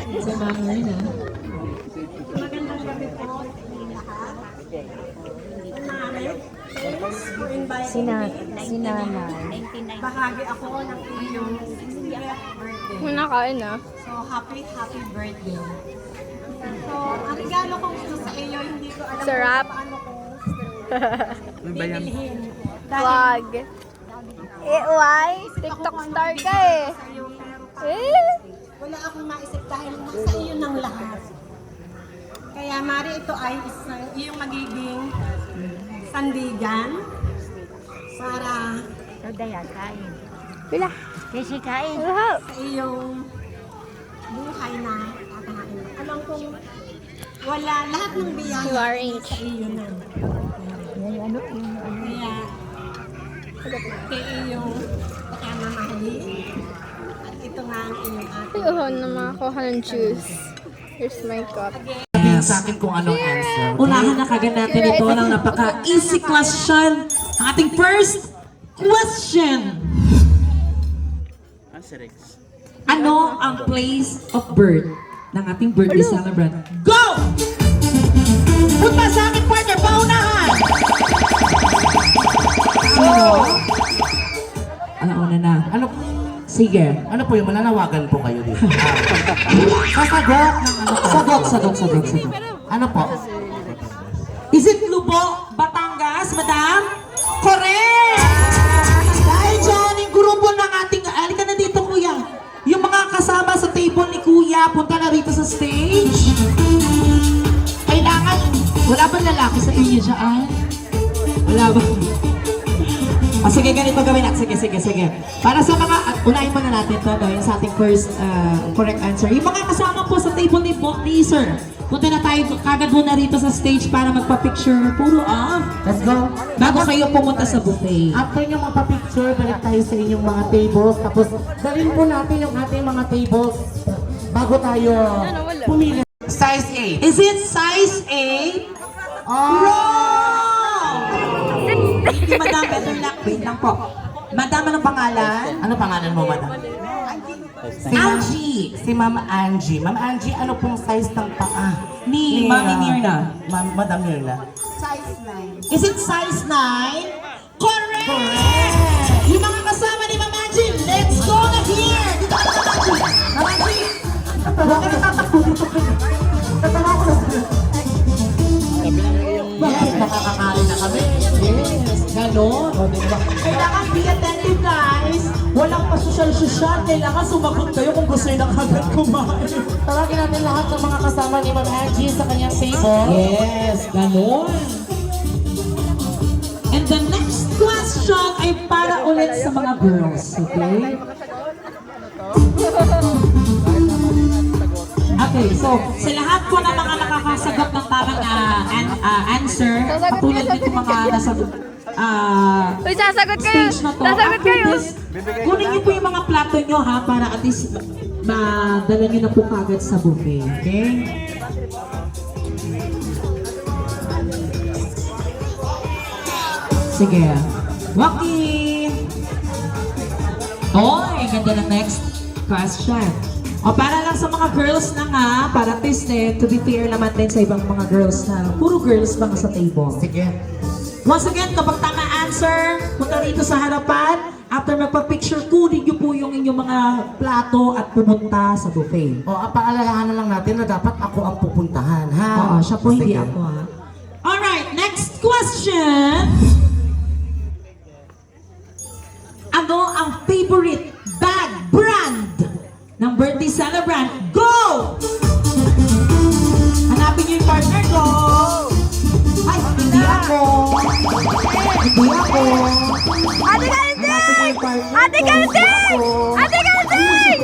Sa mga yun ah. Magandang gabi po sa inyong lahat. Si nanay. Bahagi ako ng iyong 60th birthday. May nakain na. So, happy birthday. So, ang regalo ko gusto sa iyo, hindi ko alam Sarap. kung paano ko bibilhin. Vlog. Why? TikTok star ka eh. Sa iyo, pero Eh? wala akong maisip dahil nasa iyo ng lahat. Kaya Mari, ito ay iyong magiging sandigan para Daya, kain. Bila. Kasi kain. Wow. sa iyong buhay na tatahain. Alam kong wala lahat ng biyaya You are H. sa iyo na. Ano? Kaya kay iyong pakamamahalin at ito nga ang iyong ate. Ayun na makakuha ng juice. Here's my cup. Sabihin sa akin kung anong answer. Unahan na kagad natin ito ng napaka-easy question. Ang ating first question. Ano ang place of birth ng ating birthday celebrant? Go! Punta sa akin, partner, paunahan! Sino? Una na. Ano, Sige. ano po yung mananawagan po kayo dito? Sasagot ng ano po? Sagot. Ano po? Is it Lubo, Batangas, madam? Correct! Dahil dyan, yung grupo ng ating... Alika na dito, kuya. Yung mga kasama sa table ni kuya, punta na rito sa stage. Kailangan... Wala ba lalaki sa inyo dyan? Wala ba? Sige, ganito gawin natin. Sige. Para sa mga... unahin muna natin ito, no? Yung sa ating first correct answer. Yung mga kasama po sa table ni Sir, punta na tayo kagad muna rito sa stage para magpa-picture. Puro off. Let's go. Bago kayo pumunta sa buffet. After nyo magpa-picture, balik tayo sa inyong mga tables. Tapos, dalhin po natin yung ating mga tables bago tayo pumili. Size 8. Is it size 8? Wrong! Hindi, madam. Better luck. Wait lang po. Madam, anong pangalan? Ano pangalan mo, madam? Angie. Si Ma'am Angie. Ma'am Angie, ano pong size ng paa? Ni Mami Mirna. Madam Mirna. Size 9. Is it size 9? Correct! Yung mga kasama ni Ma'am Angie, let's go na here! Dito ka na, Ma'am Angie! Huwag ka natatakbo dito. Tatawa ko na. Yes, nakakakain na kami. Yes, ganon. Kailangan be attentive, guys. Walang pasosyal-sosyal. Kailangan sumagot kayo kung gusto nyo na kagad kumain. Tawagin natin lahat ng mga kasama ni Ma'am Angie sa kanyang table. Yes, ganon. And the next question ay para ulit sa mga girls, okay? Okay, so sa lahat po ng mga nakakasagot ng tamang answer, katulad nito mga nasa Uy, sasagot kayo! stage na to, Sasagot after kayo! this, kunin niyo po yung mga plato nyo ha, para at least madala nyo na po kagad sa buffet, okay? Sige. Joaquin! Oy, ganda ng next question. O para lang sa mga girls na nga, para at least to be fair naman din sa ibang mga girls na puro girls lang sa table. Sige. Once again, kapag tama answer, punta rito sa harapan. After magpa-picture, kunin niyo po yung inyong mga plato at pumunta sa buffet. O, paalalahanan lang natin na dapat ako ang pupuntahan, ha? Oo, siya po hindi Sige. ako ha. Alright, next question. Ano ang favorite bag brand ng birthday celebrant? Go! Hanapin niyo yung partner ko. Ay, hindi ako. Hindi ako. Ate Galting! Ate Galting! Ate Galting!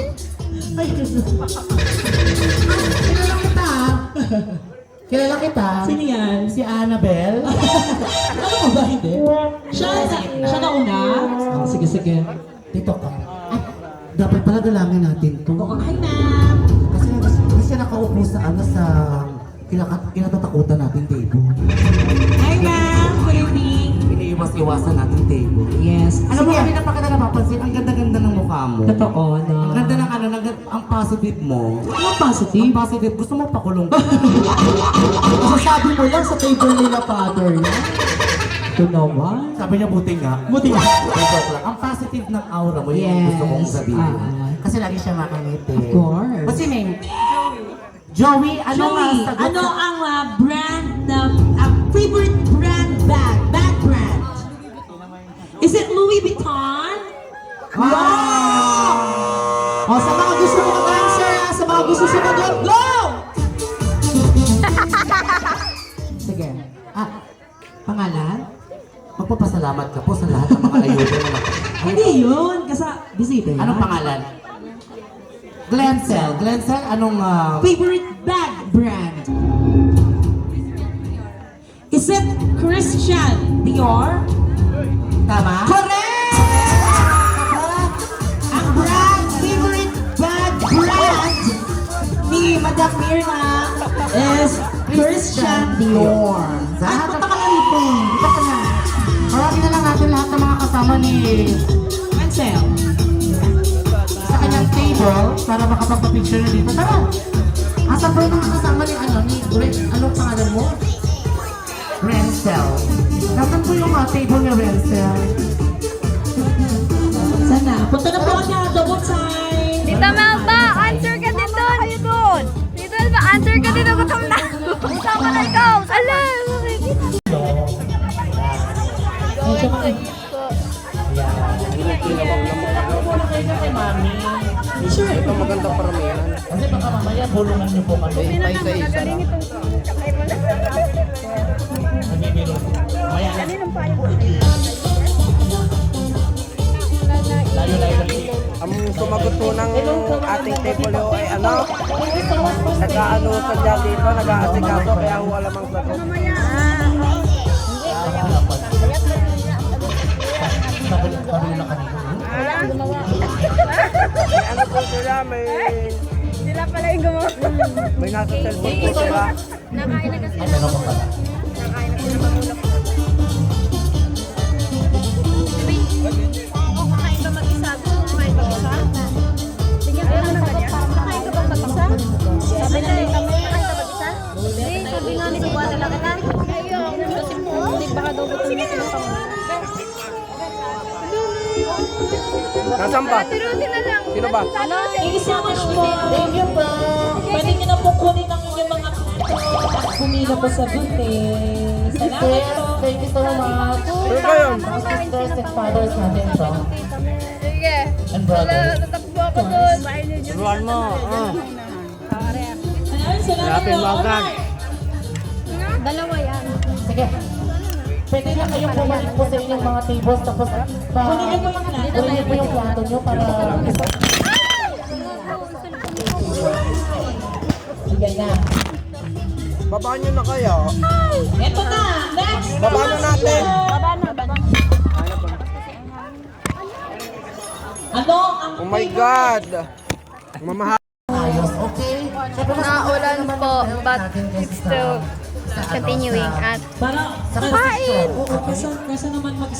Kilala kita. Kilala kita. Sino yan? Si Annabelle. Ano mo ba hindi? Siya na una? Oh, sige. Dito ka. Ay, dapat pala dalangin natin to. Hi, ma'am. Kasi siya nakaupo sa sa kinatatakutan natin table. Hi, ma'am. Good evening. iwas-iwasan natin table. Yes. Alam mo, Sige. kanina pa kita napapansin, ang ganda-ganda ng mukha mo. Totoo, no? Ang ganda ng ano, ang positive mo. Ano positive? Ang positive, gusto mo pakulong ka. Masasabi mo lang sa table nila, Father. Ito naman. Sabi niya, buti nga. Buti nga. Joke lang. Ang positive ng aura mo, yun ang Yes. gusto kong sabihin. Ah. Kasi lagi siya makangiti. Of course. What's your name? Joey, ano nga Joey, sagot ano sa- ang brand na favorite brand bag brand? Is it Louis Vuitton? Wow! O, sa mga gusto mo mag-answer, sa mga gusto sumagot, go! Sige. Pangalan? Magpapasalamat ka po sa lahat ng mga ayuda na Hindi yun, kasi bisita yan. Anong pangalan? Glencel. Glencel, anong... Favorite bag brand? Is it Christian Dior? tama? Correct! Ang favorite bag brand ni Madam Mirna is Christian Dior. Ay, punta ka na rito. Dito ka na. Marami na lang natin lahat ng mga kasama ni... Ansel. sa kanyang table para makapagpa-picture na dito. Tara! Asa po yung mga kasama ni anong pangalan mo? Rencel. Nasaan po yung table ni Rencel? Sana. Punta na po niya. Double sign. Tita Melba, answer ka din doon. Kayo doon. Tita Melba, answer ka din doon. Gutom na. Gutom ka na ikaw. Alam. Sure. Ito magandang paramihan. Kasi baka mamaya bulungan niyo po kami. Ay sa isa. Nabibiro. Mamaya na. Layo-layo. Ang sumagot po ng ating table ho ay ano? Nag-aano sa dyan dito, nag-aasikaso kaya ho alam ang sagot. Sabi na kanina. May ano po sila, Sila pala yung gumawa. may nasa cellphone po sila. Nakain na kasi. Ay, meron pa pala. Nakain na sila mamulak. Kakain ba mag-isa? Kumain ba mag-isa? Tingnan ko lang ng ganyan. Kakain ka ba mag-isa? Sabi na rin kami, kakain ka mag-isa? Hindi, sabi nga ni Kuba na lang kita. Kasi hindi baka daw gutom na sila kami. Nasaan ba? Tirusin na lang. Sino ba? Thank you so much po. Thank you po. Pwede niyo na po kunin ang inyong mga pumila po sa buti. Salamat po. Thank you so much. Sino ba yun? Mga sisters and fathers natin ito. Sige. And brothers. Tatakbo ako doon. Turuan mo. Ayan, salamat Hanapin mo po. agad. Dalawa yan. Sige. Pwede na kayong bumalik po sa inyong mga tables tapos kunin niyo po yung plato niyo para... Sige na. Babaan nyo na kaya. Ito na. Next. Babaan na natin. Baba na, baba na. Ano ang Oh my God. Mamahal. Ayos, okay? Siyempre, mas Naulan naman po, yung but natin it's sa- still sa ano, continuing sa- at para kain! Oo, kasi naman mag